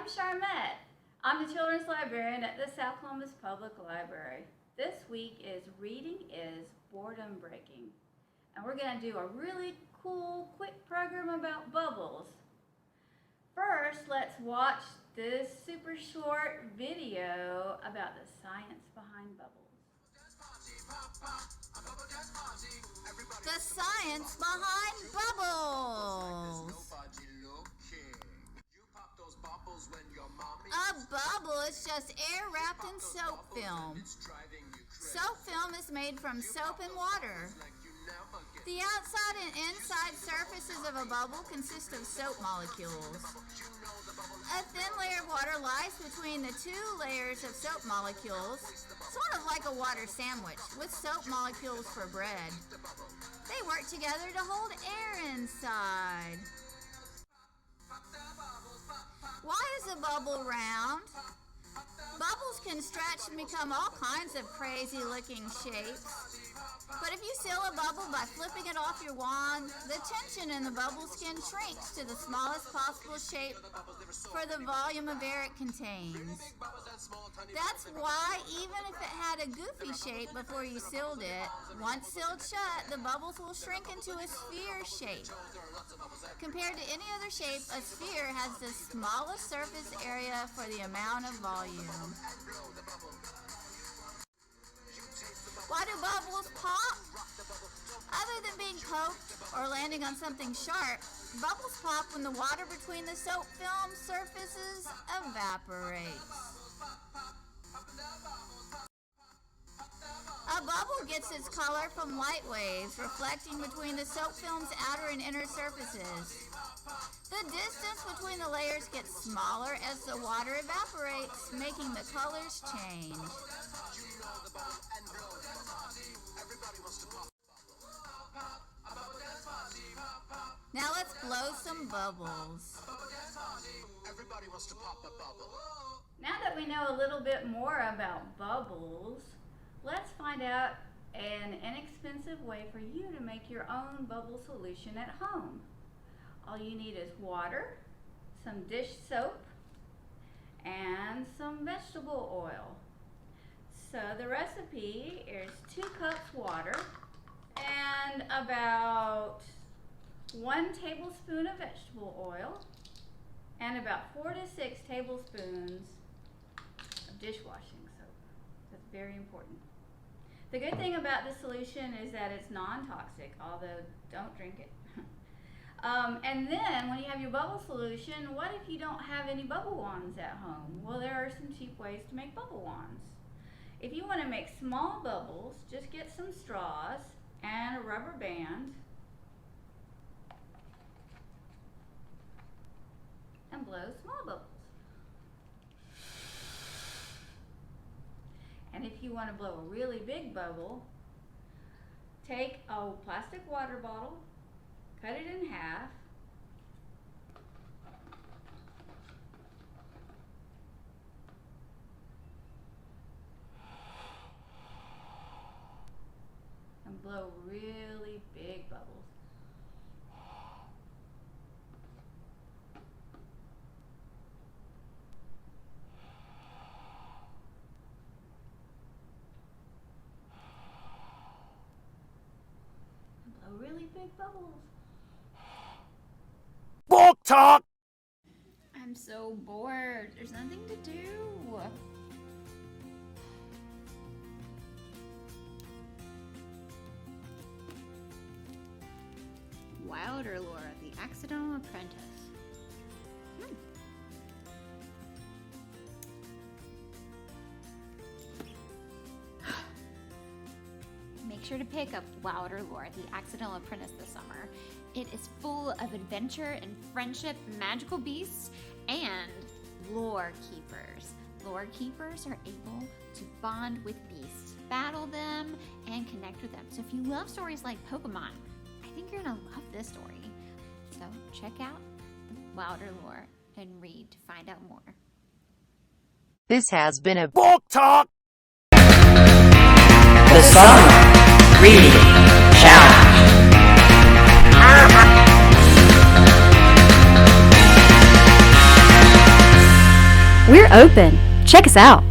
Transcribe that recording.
Charmette. I'm the children's librarian at the South Columbus Public Library. This week is Reading is Boredom Breaking. And we're going to do a really cool, quick program about bubbles. First, let's watch this super short video about the science behind bubbles. The science behind bubbles. A bubble is just air wrapped in soap film. Soap film is made from soap and water. The outside and inside surfaces of a bubble consist of soap molecules. A thin layer of water lies between the two layers of soap molecules, sort of like a water sandwich with soap molecules for bread. They work together to hold air inside. Why is a bubble round? Bubbles can stretch and become all kinds of crazy looking shapes. But if you seal a bubble by flipping it off your wand, the tension in the bubble skin shrinks to the smallest possible shape for the volume of air it contains. That's why even if it had a goofy shape before you sealed it, once sealed shut, the bubbles will shrink into a sphere shape. Compared to any other shape, a sphere has the smallest surface area for the amount of volume. Why do bubbles pop? Other than being poked or landing on something sharp, bubbles pop when the water between the soap film surfaces evaporates. A bubble gets its color from light waves reflecting between the soap film's outer and inner surfaces. The distance between the layers gets smaller as the water evaporates, making the colors change. Now let's blow some bubbles. Everybody wants to pop a bubble. Now that we know a little bit more about bubbles, let's find out an inexpensive way for you to make your own bubble solution at home. All you need is water, some dish soap, and some vegetable oil. So the recipe is 2 cups water and about 1 tablespoon of vegetable oil and about 4 to 6 tablespoons of dishwashing soap. That's very important. The good thing about this solution is that it's non-toxic, although don't drink it. And then when you have your bubble solution, what if you don't have any bubble wands at home? Well, there are some cheap ways to make bubble wands. If you want to make small bubbles, just get some straws and a rubber band and blow small bubbles. And if you want to blow a really big bubble, take a plastic water bottle, cut it in half, and blow really big bubbles. And blow really big bubbles. Book talk! I'm so bored. There's nothing to do. Wilder Laura, the Accidental Apprentice. Make sure to pick up Wilder Laura, the Accidental Apprentice this summer. It is full of adventure and friendship, magical beasts, and lore keepers. Lore keepers are able to bond with beasts, battle them, and connect with them. So if you love stories like Pokemon, I think you're gonna love this story. So check out the Wilder Lore and read to find out more. This has been a Book talk! The Summer Reading Challenge. We're open. Check us out.